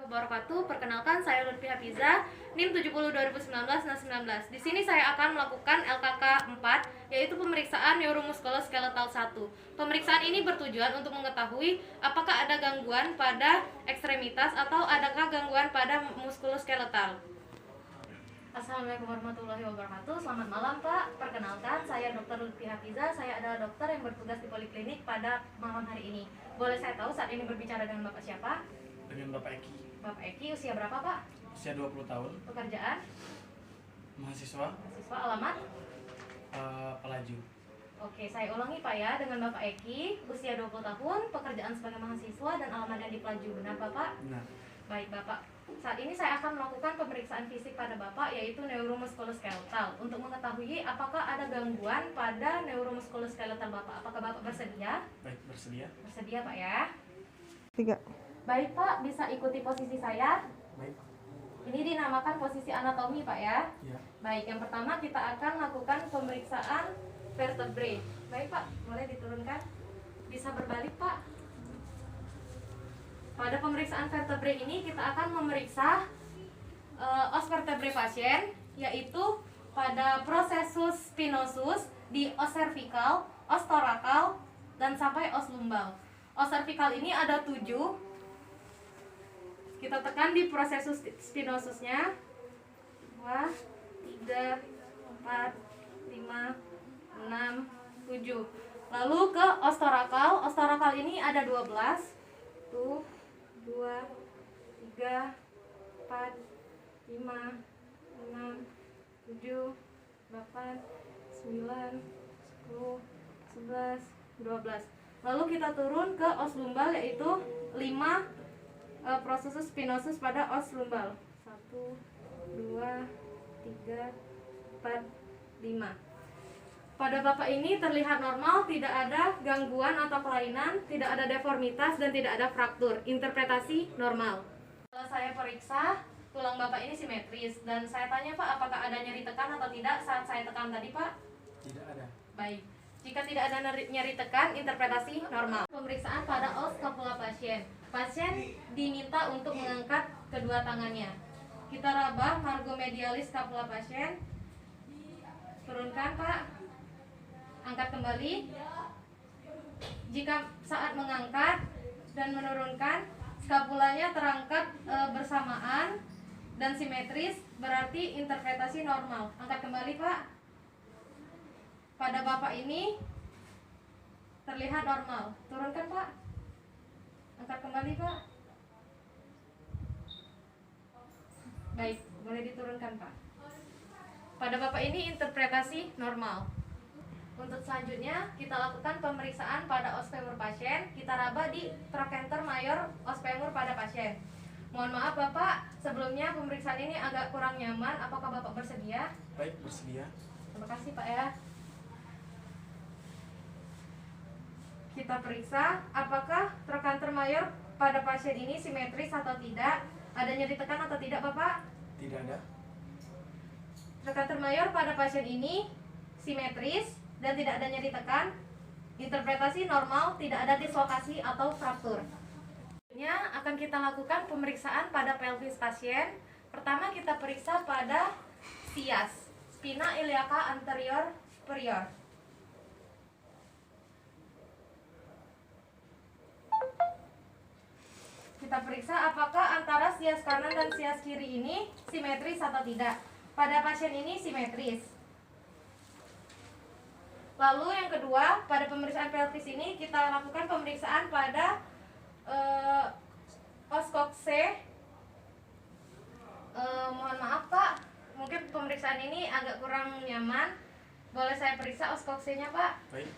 Wabarakatuh. Perkenalkan, saya Lutfi Hafiza, NIM 70 2019-19. Di sini saya akan melakukan LKK 4, yaitu pemeriksaan neuromuskuloskeletal 1. Pemeriksaan ini bertujuan untuk mengetahui apakah ada gangguan pada ekstremitas atau adakah gangguan pada muskuloskeletal. Assalamualaikum warahmatullahi wabarakatuh. Selamat malam, Pak. Perkenalkan, saya Dr. Lutfi Hafiza. Saya adalah dokter yang bertugas di poliklinik pada malam hari ini. Boleh saya tahu saat ini berbicara dengan Bapak siapa? Dengan Bapak Eki. Bapak Eki, usia berapa, Pak? Usia 20 tahun. Pekerjaan? Mahasiswa. Mahasiswa. Alamat? Pelaju. Oke, saya ulangi, Pak ya. Dengan Bapak Eki, usia 20 tahun, pekerjaan sebagai mahasiswa dan alamatnya di Pelaju. Benar, Bapak? Benar. Baik, Bapak. Saat ini saya akan melakukan pemeriksaan fisik pada Bapak, yaitu neuromuskuloskeletal, untuk mengetahui apakah ada gangguan pada neuromuskuloskeletal Bapak. Apakah Bapak bersedia? Baik, bersedia. Bersedia, Pak ya. 3. Baik, Pak, bisa ikuti posisi saya. Baik. Ini dinamakan posisi anatomi, Pak ya. Ya. Baik, yang pertama kita akan lakukan pemeriksaan vertebrae. Baik, Pak, boleh diturunkan. Bisa berbalik, Pak. Pada pemeriksaan vertebrae ini kita akan memeriksa os vertebrae pasien, yaitu pada processus spinosus di os cervical, os thoracal, dan sampai os lumbal. Os cervical ini ada 7. Kita tekan di processus spinosusnya. 2, 3, 4, 5, 6, 7. Lalu ke os thoracal. Os thoracal ini ada 12. 1, 2, 3, 4, 5, 6, 7, 8, 9, 10, 11, 12. Lalu kita turun ke os lumbal, yaitu 5 processus spinosus pada os lumbal. 1, 2, 3, 4, 5. Pada Bapak ini terlihat normal, tidak ada gangguan atau kelainan, tidak ada deformitas, dan tidak ada fraktur. Interpretasi normal. Setelah saya periksa, tulang Bapak ini simetris. Dan saya tanya, Pak, apakah ada nyeri tekan atau tidak saat saya tekan tadi, Pak? Tidak ada. Baik. Jika tidak ada nyeri tekan, interpretasi normal. Pemeriksaan pada os scapula pasien. Pasien diminta untuk mengangkat kedua tangannya. Kita raba margomedialis scapula pasien. Turunkan, Pak. Angkat kembali. Jika saat mengangkat dan menurunkan, skapulanya terangkat bersamaan dan simetris, berarti interpretasi normal. Angkat kembali, Pak. Pada Bapak ini terlihat normal. Turunkan, Pak. Angkat kembali, Pak. Baik, boleh diturunkan, Pak. Pada Bapak ini interpretasi normal. Untuk selanjutnya, kita lakukan pemeriksaan pada os femur pasien. Kita raba di trochanter mayor os femur pada pasien. Mohon maaf, Bapak, sebelumnya pemeriksaan ini agak kurang nyaman. Apakah Bapak bersedia? Baik, bersedia. Terima kasih, Pak ya. Kita periksa apakah trochanter mayor pada pasien ini simetris atau tidak. Ada nyeri tekan atau tidak, Bapak? Tidak ada. Trochanter mayor pada pasien ini simetris dan tidak ada nyeri tekan. Interpretasi normal, tidak ada dislokasi atau fraktur. Selanjutnya akan kita lakukan pemeriksaan pada pelvis pasien. Pertama kita periksa pada SIAS, spina iliaca anterior superior. Kita periksa apakah antara sias kanan dan sias kiri ini simetris atau tidak. Pada pasien ini simetris. Lalu yang kedua, pada pemeriksaan pelvis ini kita lakukan pemeriksaan pada os coccyx. Mohon maaf, Pak, mungkin pemeriksaan ini agak kurang nyaman. Boleh saya periksa os coccyx-nya, Pak? Baik.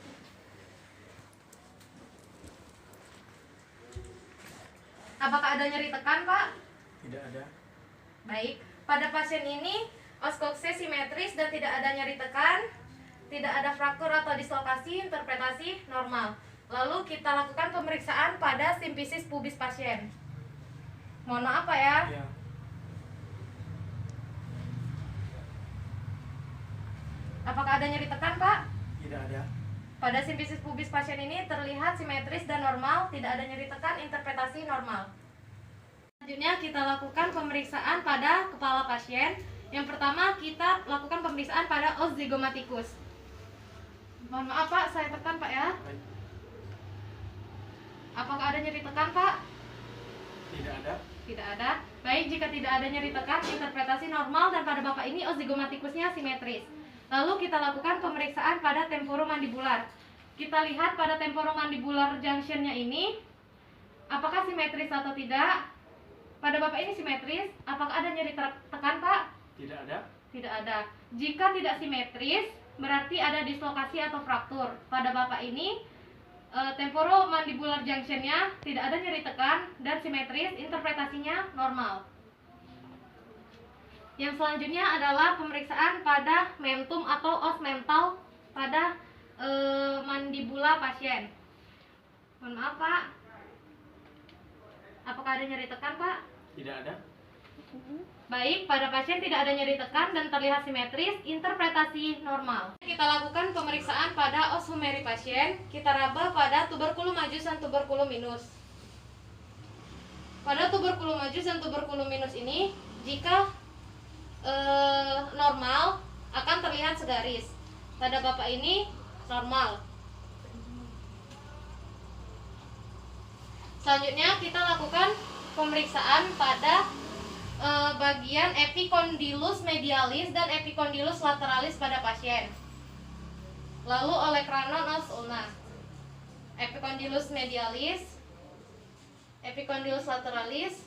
Apakah ada nyeri tekan, Pak? Tidak ada. Baik. Pada pasien ini os coccyx simetris dan tidak ada nyeri tekan. Tidak ada fraktur atau dislokasi, interpretasi normal. Lalu kita lakukan pemeriksaan pada simfisis pubis pasien. Mohon maaf, Pak ya. Ya. Apakah ada nyeri tekan, Pak? Tidak ada. Pada simfisis pubis pasien ini terlihat simetris dan normal, tidak ada nyeri tekan, interpretasi normal. Selanjutnya kita lakukan pemeriksaan pada kepala pasien. Yang pertama kita lakukan pemeriksaan pada os zygomaticus. Mohon maaf Pak, saya tekan Pak ya. Baik. Apakah ada nyeri tekan Pak? Tidak ada. Tidak ada. Baik, jika tidak ada nyeri tekan, interpretasi normal dan pada Bapak ini os zygomaticusnya simetris. Lalu kita lakukan pemeriksaan pada temporomandibular. Kita lihat pada temporomandibular junctionnya ini, apakah simetris atau tidak? Pada Bapak ini simetris. Apakah ada nyeri tekan Pak? Tidak ada. Tidak ada. Jika tidak simetris, berarti ada dislokasi atau fraktur. Pada Bapak ini temporomandibular junctionnya tidak ada nyeri tekan dan simetris, interpretasinya normal. Yang selanjutnya adalah pemeriksaan pada mentum atau os mental pada mandibula pasien. Mohon maaf Pak, apakah ada nyeri tekan Pak? Tidak ada. Baik, pada pasien tidak ada nyeri tekan dan terlihat simetris, interpretasi normal. Kita lakukan pemeriksaan pada os humeri pasien. Kita raba pada tuberculum majus dan tuberculum minus. Pada tuberculum majus dan tuberculum minus ini, jika normal akan terlihat segaris. Pada Bapak ini normal. Selanjutnya kita lakukan pemeriksaan pada bagian epicondylus medialis dan epicondylus lateralis pada pasien. Lalu olecranon os ulna. Epicondylus medialis, epicondylus lateralis,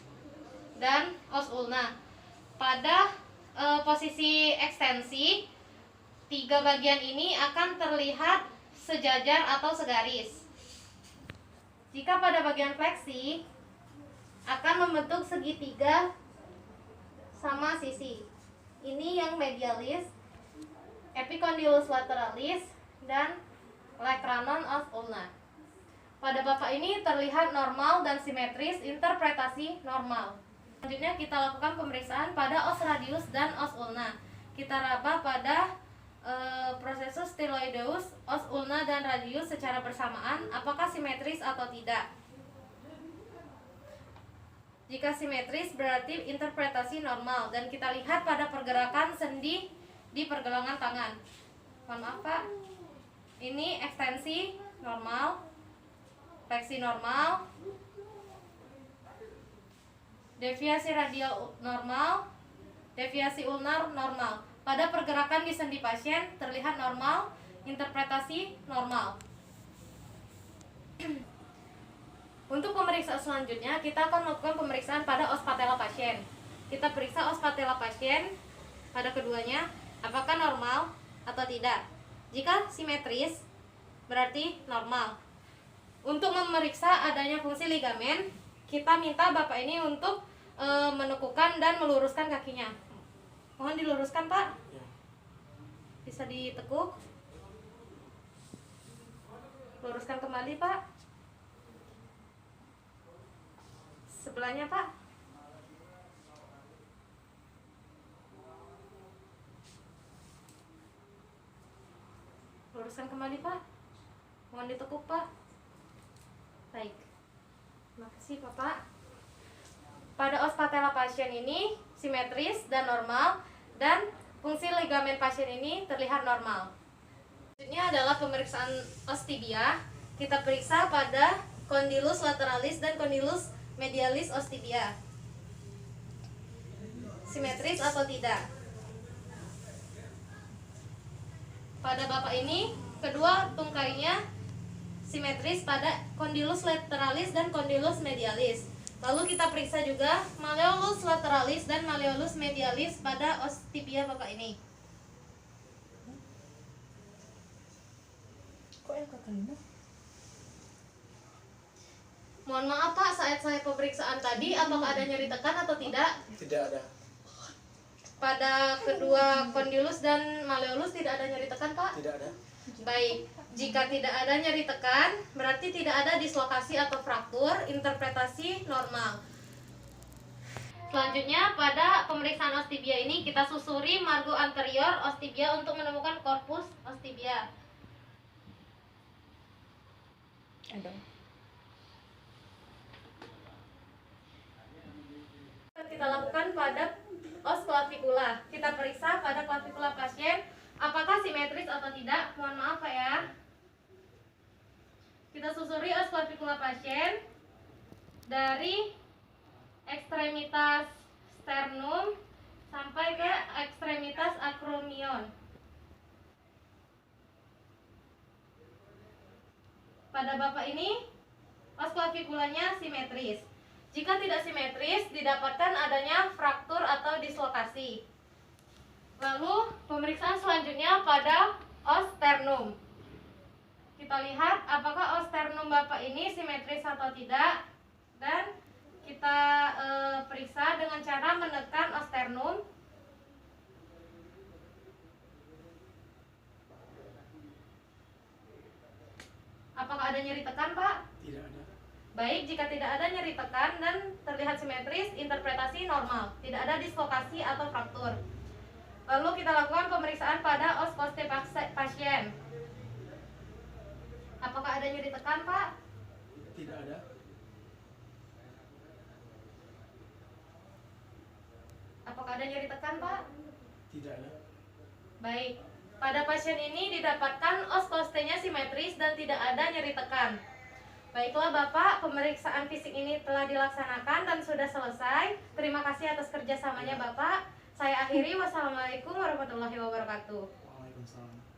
dan os ulna. Pada posisi ekstensi, tiga bagian ini akan terlihat sejajar atau segaris. Jika pada bagian fleksi akan membentuk segitiga sama sisi. Ini yang medialis, epicondylus lateralis, dan olecranon os ulna. Pada Bapak ini terlihat normal dan simetris, interpretasi normal. Selanjutnya kita lakukan pemeriksaan pada os radius dan os ulna. Kita raba pada prosesus styloideus, os ulna dan radius secara bersamaan, apakah simetris atau tidak. Jika simetris berarti interpretasi normal dan kita lihat pada pergerakan sendi di pergelangan tangan. Mohon maaf Pak, ini ekstensi normal, fleksi normal, deviasi radial normal, deviasi ulnar normal. Pada pergerakan di sendi pasien terlihat normal, interpretasi normal. Untuk pemeriksaan selanjutnya, kita akan melakukan pemeriksaan pada os patella pasien. Kita periksa os patella pasien pada keduanya, apakah normal atau tidak. Jika simetris, berarti normal. Untuk memeriksa adanya fungsi ligamen, kita minta Bapak ini untuk menekukan dan meluruskan kakinya. Mohon diluruskan Pak. Ya. Bisa ditekuk. Luruskan kembali Pak. Sebelahnya Pak. Luruskan kembali Pak. Mohon ditekuk Pak. Baik. Terima kasih Bapak. Pada os patella pasien ini simetris dan normal, dan fungsi ligamen pasien ini terlihat normal. Selanjutnya adalah pemeriksaan os tibia. Kita periksa pada condylus lateralis dan condylus medialis os tibia. Simetris atau tidak? Pada Bapak ini kedua tungkainya simetris pada condylus lateralis dan condylus medialis. Lalu kita periksa juga malleolus lateralis dan malleolus medialis pada os tibia Bapak ini. Kok yang kakak ini? Mohon maaf Pak, saat saya pemeriksaan tadi apakah ada nyeri tekan atau tidak? Tidak ada. Pada kedua condylus dan malleolus tidak ada nyeri tekan Pak? Tidak ada. Baik, jika tidak ada nyeri tekan, berarti tidak ada dislokasi atau fraktur, interpretasi normal. Selanjutnya, pada pemeriksaan os tibia ini kita susuri margo anterior os tibia untuk menemukan korpus os tibia. Ada. kita lakukan pada os clavicula. Kita periksa pada clavikula pasien apakah simetris atau tidak. Mohon maaf Pak ya. Kita susuri os clavicula pasien dari ekstremitas sternum sampai ke ekstremitas acromion. Pada Bapak ini os claviculanya simetris. Jika tidak simetris, didapatkan adanya fraktur atau dislokasi. Lalu pemeriksaan selanjutnya pada os sternum. Kita lihat apakah os sternum Bapak ini simetris atau tidak, dan kita periksa dengan cara menekan os sternum. Apakah ada nyeri tekan, Pak? Tidak ada. Baik, jika tidak ada nyeri tekan dan terlihat simetris, interpretasi normal, tidak ada dislokasi atau fraktur. Lalu kita lakukan pemeriksaan pada os coste pasien. Apakah ada nyeri tekan, Pak? Tidak ada. Apakah ada nyeri tekan, Pak? Tidak ada. Baik, pada pasien ini didapatkan os costenya simetris dan tidak ada nyeri tekan. Baiklah Bapak, pemeriksaan fisik ini telah dilaksanakan dan sudah selesai. Terima kasih atas kerjasamanya Bapak. Saya akhiri, wassalamualaikum warahmatullahi wabarakatuh. Waalaikumsalam.